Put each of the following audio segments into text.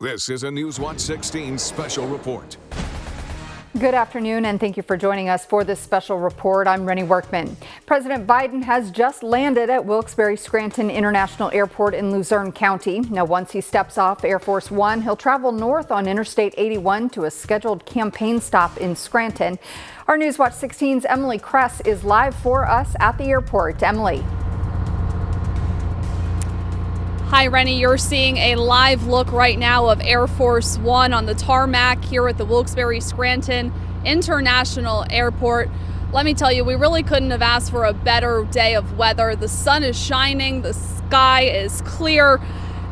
This is a Newswatch 16 special report. Good afternoon, and thank you for joining us for this special report. I'm Rennie Workman. President Biden has just landed at Wilkes-Barre Scranton International Airport in Luzerne County. Now, once he steps off Air Force One, he'll travel north on Interstate 81 to a scheduled campaign stop in Scranton. Our Newswatch 16's Emily Kress is live for us at the airport. Emily. Hi, Rennie. You're seeing a live look right now of Air Force One on the tarmac here at the Wilkes-Barre Scranton International Airport. Let me tell you, we really couldn't have asked for a better day of weather. The sun is shining, the sky is clear,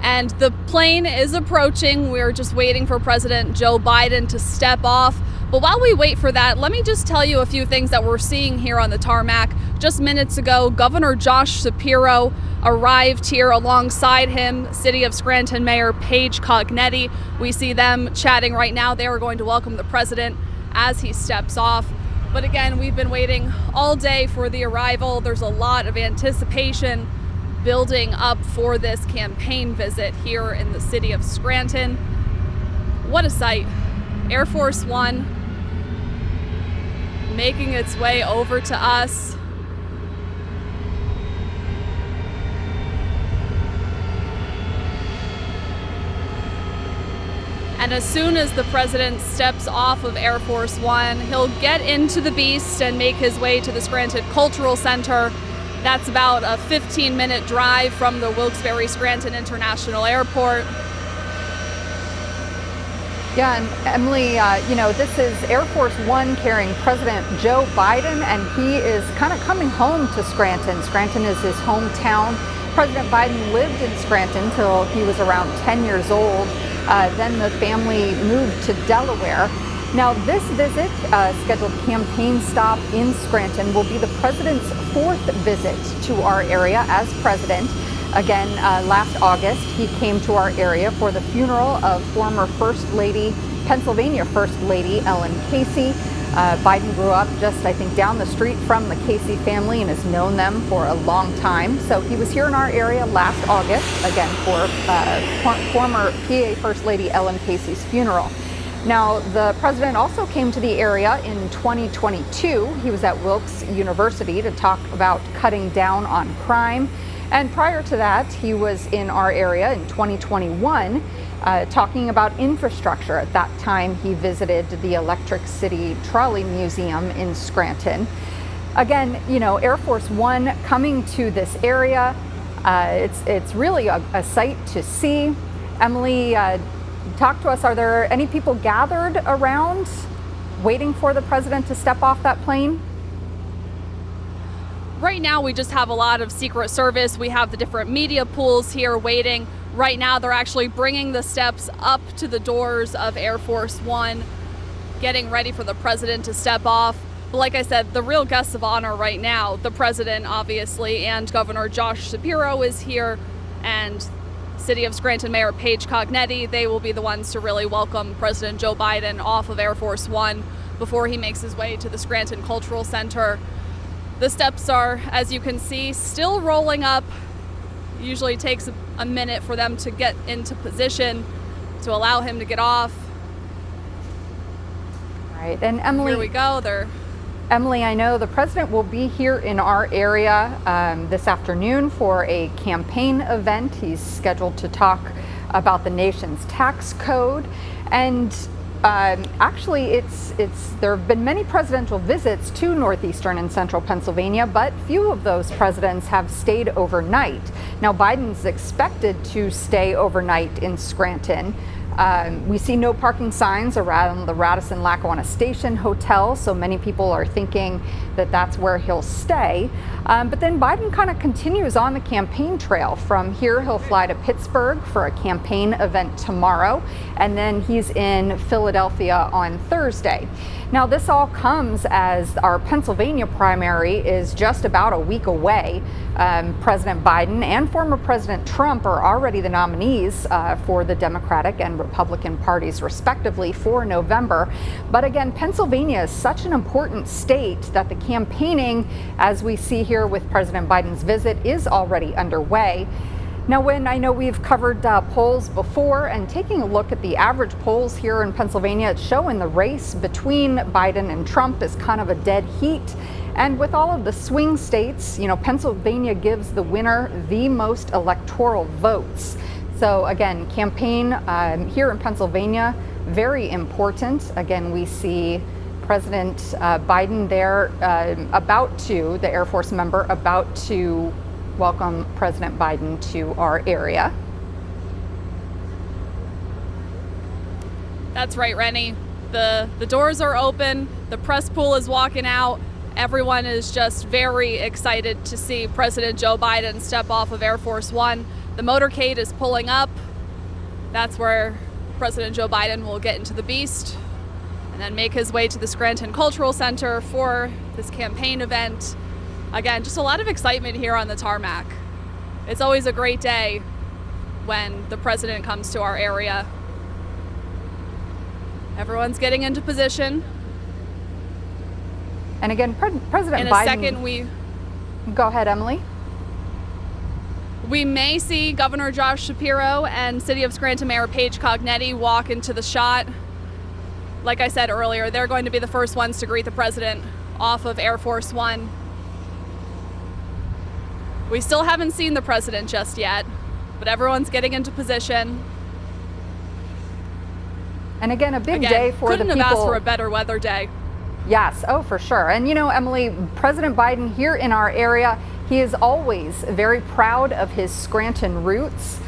and the plane is approaching. We're just waiting for President Joe Biden to step off. But while we wait for that, let me just tell you a few things that we're seeing here on the tarmac. Just minutes ago, Governor Josh Shapiro arrived here alongside him, City of Scranton Mayor Paige Cognetti. We see them chatting right now. They are going to welcome the president as he steps off. But again, we've been waiting all day for the arrival. There's a lot of anticipation building up for this campaign visit here in the city of Scranton. What a sight. Air Force One making its way over to us. And as soon as the president steps off of Air Force One, he'll get into the Beast and make his way to the Scranton Cultural Center. That's about a 15-minute drive from the Wilkes-Barre Scranton International Airport. Yeah, and Emily, this is Air Force One carrying President Joe Biden, and he is kind of coming home to Scranton. Scranton is his hometown. President Biden lived in Scranton till he was around 10 years old. Then the family moved to Delaware. Now, this visit, scheduled campaign stop in Scranton, will be the president's fourth visit to our area as president. Again, last August, he came to our area for the funeral of former Pennsylvania First Lady Ellen Casey. Biden grew up just, I think, down the street from the Casey family and has known them for a long time. So he was here in our area last August, again, for former PA First Lady Ellen Casey's funeral. Now, the president also came to the area in 2022. He was at Wilkes University to talk about cutting down on crime. And prior to that, he was in our area in 2021 talking about infrastructure. At that time, he visited the Electric City Trolley Museum in Scranton. Again, Air Force One coming to this area, it's really a sight to see. Emily, talk to us. Are there any people gathered around waiting for the president to step off that plane? Right now, we just have a lot of Secret Service. We have the different media pools here waiting. Right now, they're actually bringing the steps up to the doors of Air Force One, getting ready for the president to step off. But like I said, the real guests of honor right now, the president, obviously, and Governor Josh Shapiro is here, and City of Scranton Mayor Paige Cognetti. They will be the ones to really welcome President Joe Biden off of Air Force One before he makes his way to the Scranton Cultural Center. The steps are, as you can see, still rolling up. Usually takes a minute for them to get into position to allow him to get off. All right, and Emily, here we go. Emily, I know the president will be here in our area this afternoon for a campaign event. He's scheduled to talk about the nation's tax code, and actually, there have been many presidential visits to northeastern and central Pennsylvania, but few of those presidents have stayed overnight. Now, Biden's expected to stay overnight in Scranton. We see no parking signs around the Radisson-Lackawanna Station Hotel, so many people are thinking that that's where he'll stay. But then Biden kind of continues on the campaign trail. From here, he'll fly to Pittsburgh for a campaign event tomorrow, and then he's in Philadelphia on Thursday. Now, this all comes as our Pennsylvania primary is just about a week away. President Biden and former President Trump are already the nominees for the Democratic and Republican parties, respectively, for November. But again, Pennsylvania is such an important state that the campaigning, as we see here with President Biden's visit, is already underway. Now, when I know we've covered polls before, and taking a look at the average polls here in Pennsylvania, it's showing the race between Biden and Trump is kind of a dead heat. And with all of the swing states, Pennsylvania gives the winner the most electoral votes. So again, campaign here in Pennsylvania, very important. Again, we see President Biden there the Air Force member about to welcome President Biden to our area. That's right, Rennie. The doors are open. The press pool is walking out. Everyone is just very excited to see President Joe Biden step off of Air Force One. The motorcade is pulling up. That's where President Joe Biden will get into the Beast and then make his way to the Scranton Cultural Center for this campaign event. Again, just a lot of excitement here on the tarmac. It's always a great day when the president comes to our area. Everyone's getting into position. And again, President Biden. In a second, Go ahead, Emily. We may see Governor Josh Shapiro and City of Scranton Mayor Paige Cognetti walk into the shot. Like I said earlier, they're going to be the first ones to greet the president off of Air Force One. We still haven't seen the president just yet, but everyone's getting into position. And again, a big day for the people. Couldn't have asked for a better weather day. Yes, oh, for sure. And Emily, President Biden here in our area, he is always very proud of his Scranton roots.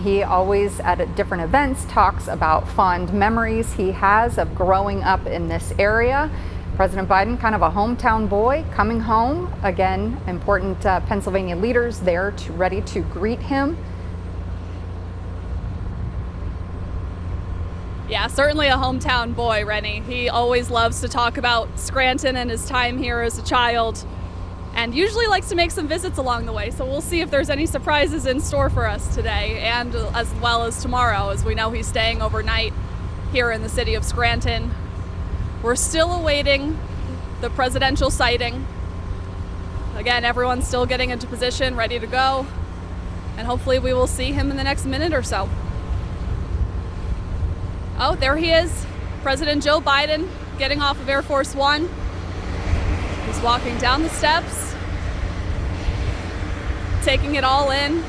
He always, at different events, talks about fond memories he has of growing up in this area. President Biden, kind of a hometown boy, coming home. Again, important Pennsylvania leaders there ready to greet him. Yeah, certainly a hometown boy, Rennie. He always loves to talk about Scranton and his time here as a child, and usually likes to make some visits along the way. So we'll see if there's any surprises in store for us today, and as well as tomorrow, as we know he's staying overnight here in the city of Scranton. We're still awaiting the presidential sighting. Again, everyone's still getting into position, ready to go, and hopefully we will see him in the next minute or so. Oh, there he is, President Joe Biden, getting off of Air Force One. He's walking down the steps, taking it all in.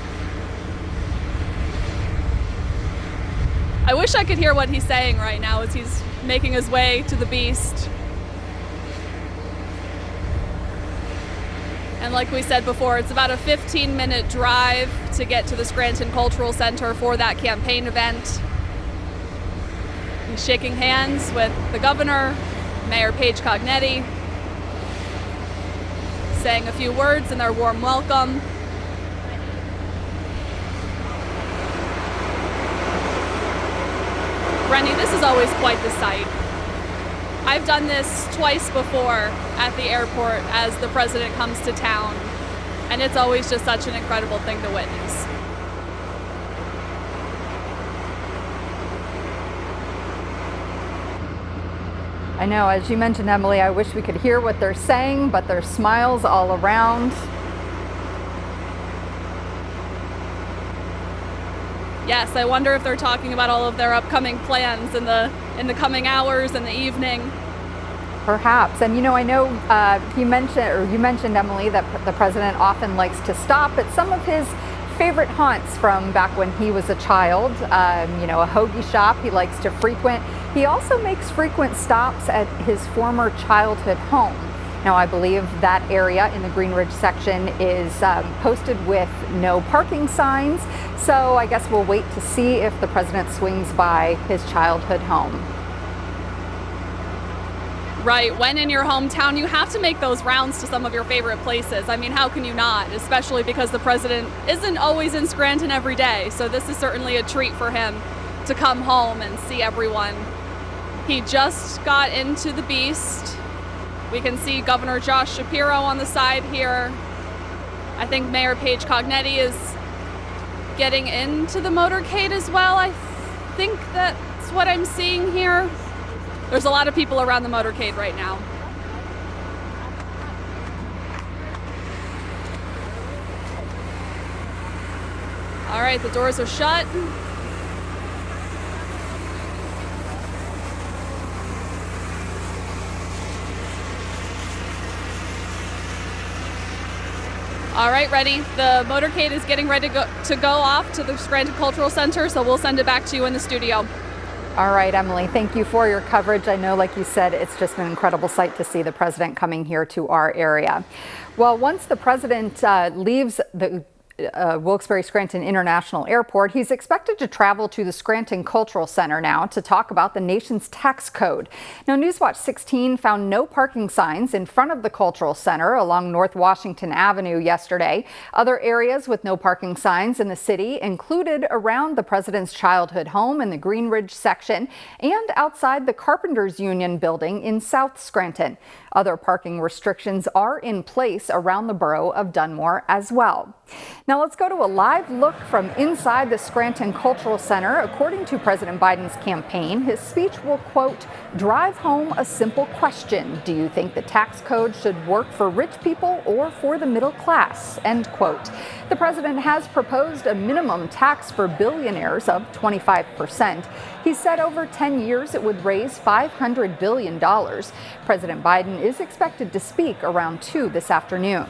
I wish I could hear what he's saying right now as he's making his way to the Beast. And like we said before, it's about a 15-minute drive to get to the Scranton Cultural Center for that campaign event. He's shaking hands with the governor, Mayor Paige Cognetti, saying a few words in their warm welcome. Rennie, this is always quite the sight. I've done this twice before at the airport as the president comes to town, and it's always just such an incredible thing to witness. I know, as you mentioned, Emily, I wish we could hear what they're saying, but there's smiles all around. Yes, I wonder if they're talking about all of their upcoming plans in the coming hours and the evening. Perhaps. And I know you mentioned, Emily, that the president often likes to stop at some of his favorite haunts from back when he was a child. A hoagie shop he likes to frequent. He also makes frequent stops at his former childhood home. Now, I believe that area in the Green Ridge section is posted with no parking signs. So I guess we'll wait to see if the president swings by his childhood home. Right, when in your hometown, you have to make those rounds to some of your favorite places. I mean, how can you not? Especially because the president isn't always in Scranton every day. So this is certainly a treat for him to come home and see everyone. He just got into the Beast. We can see Governor Josh Shapiro on the side here. I think Mayor Paige Cognetti is getting into the motorcade as well. I think that's what I'm seeing here. There's a lot of people around the motorcade right now. All right, the doors are shut. All right, ready. The motorcade is getting ready to go off to the Scranton Cultural Center, so we'll send it back to you in the studio. All right, Emily, thank you for your coverage. I know, like you said, it's just an incredible sight to see the president coming here to our area. Well, once the president leaves the Wilkes-Barre Scranton International Airport, he's expected to travel to the Scranton Cultural Center now to talk about the nation's tax code. Now, Newswatch 16 found no parking signs in front of the Cultural Center along North Washington Avenue yesterday. Other areas with no parking signs in the city included around the president's childhood home in the Green Ridge section and outside the Carpenters Union building in South Scranton. Other parking restrictions are in place around the borough of Dunmore as well. Now let's go to a live look from inside the Scranton Cultural Center. According to President Biden's campaign, his speech will, quote, drive home a simple question. Do you think the tax code should work for rich people or for the middle class? End quote. The president has proposed a minimum tax for billionaires of 25%. He said over 10 years it would raise $500 billion. President Biden is expected to speak around 2 this afternoon.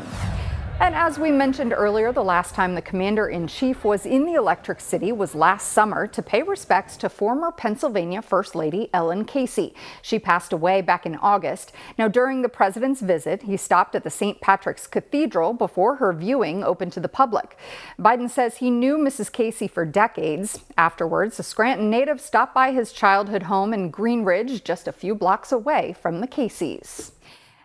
And as we mentioned earlier, the last time the commander-in-chief was in the Electric City was last summer to pay respects to former Pennsylvania First Lady Ellen Casey. She passed away back in August. Now, during the president's visit, he stopped at the St. Patrick's Cathedral before her viewing opened to the public. Biden says he knew Mrs. Casey for decades. Afterwards, a Scranton native stopped by his childhood home in Green Ridge, just a few blocks away from the Caseys.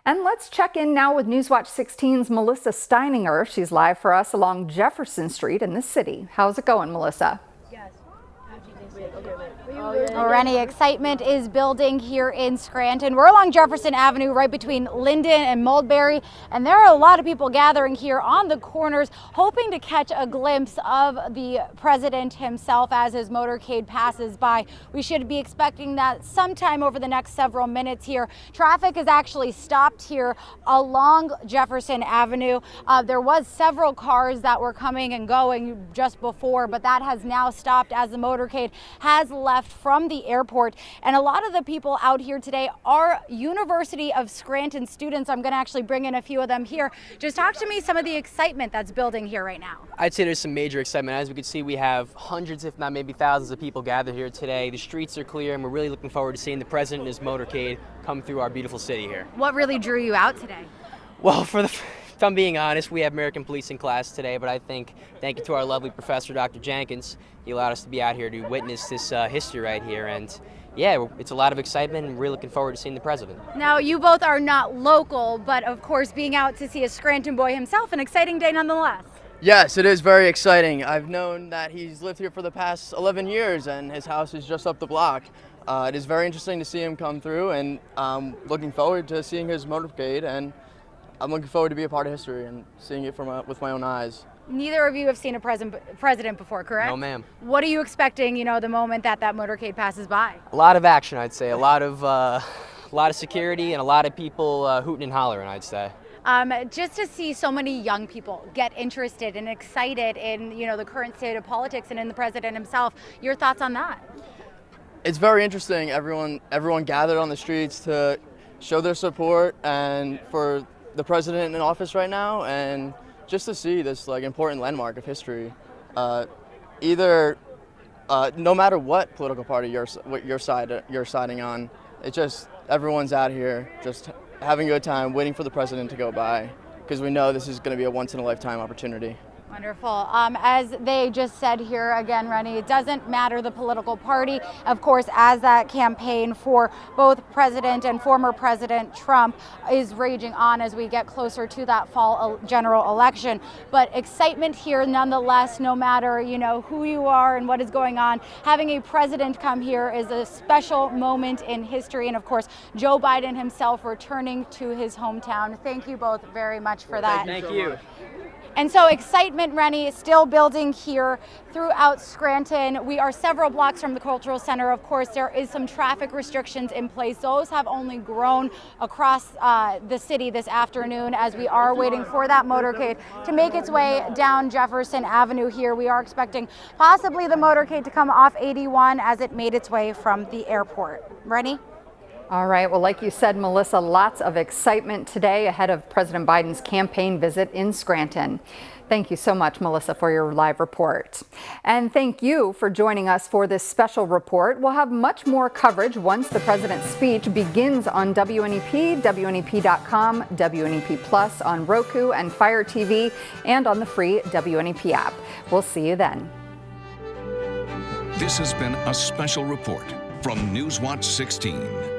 And let's check in now with Newswatch 16's Melissa Steininger. She's live for us along Jefferson Street in the city. How's it going, Melissa? Rennie, excitement is building here in Scranton. We're along Jefferson Avenue, right between Linden and Mulberry, and there are a lot of people gathering here on the corners, hoping to catch a glimpse of the president himself as his motorcade passes by. We should be expecting that sometime over the next several minutes here. Traffic is actually stopped here along Jefferson Avenue. There was several cars that were coming and going just before, but that has now stopped as the motorcade has left from the airport. And a lot of the people out here today are University of Scranton students. I'm going to actually bring in a few of them here. Just talk to me some of the excitement that's building here right now. I'd say there's some major excitement. As we can see, we have hundreds, if not maybe thousands of people gathered here today. The streets are clear, and we're really looking forward to seeing the president and his motorcade come through our beautiful city here. What really drew you out today? Well, if I'm being honest, we have American policing class today, but I think thank you to our lovely professor, Dr. Jenkins. He allowed us to be out here to witness this history right here. And yeah, it's a lot of excitement, and we're looking forward to seeing the president. Now, you both are not local, but of course, being out to see a Scranton boy himself, an exciting day nonetheless. Yes, it is very exciting. I've known that he's lived here for the past 11 years, and his house is just up the block. It is very interesting to see him come through, and I'm looking forward to seeing his motorcade, and I'm looking forward to be a part of history and seeing it with my own eyes. Neither of you have seen a president before, correct? No, ma'am. What are you expecting, the moment that motorcade passes by? A lot of action, I'd say. A lot of security and a lot of people hooting and hollering, I'd say. Just to see so many young people get interested and excited in, the current state of politics and in the president himself. Your thoughts on that? It's very interesting. Everyone gathered on the streets to show their support and for the president in office right now, and just to see this important landmark of history. No matter what political party you're siding on, it's just everyone's out here just having a good time, waiting for the president to go by, because we know this is going to be a once-in-a-lifetime opportunity. Wonderful. As they just said here again, Rennie, it doesn't matter the political party. Of course, as that campaign for both President and former President Trump is raging on as we get closer to that fall general election. But excitement here nonetheless, no matter, who you are and what is going on. Having a president come here is a special moment in history. And of course, Joe Biden himself returning to his hometown. Thank you both very much for that. Thank you. And so excitement, Rennie, is still building here throughout Scranton. We are several blocks from the Cultural Center. Of course, there is some traffic restrictions in place. Those have only grown across the city this afternoon as we are waiting for that motorcade to make its way down Jefferson Avenue here. We are expecting possibly the motorcade to come off 81 as it made its way from the airport. Rennie? All right. Well, like you said, Melissa, lots of excitement today ahead of President Biden's campaign visit in Scranton. Thank you so much, Melissa, for your live report. And thank you for joining us for this special report. We'll have much more coverage once the president's speech begins on WNEP, WNEP.com, WNEP Plus on Roku and Fire TV, and on the free WNEP app. We'll see you then. This has been a special report from Newswatch 16.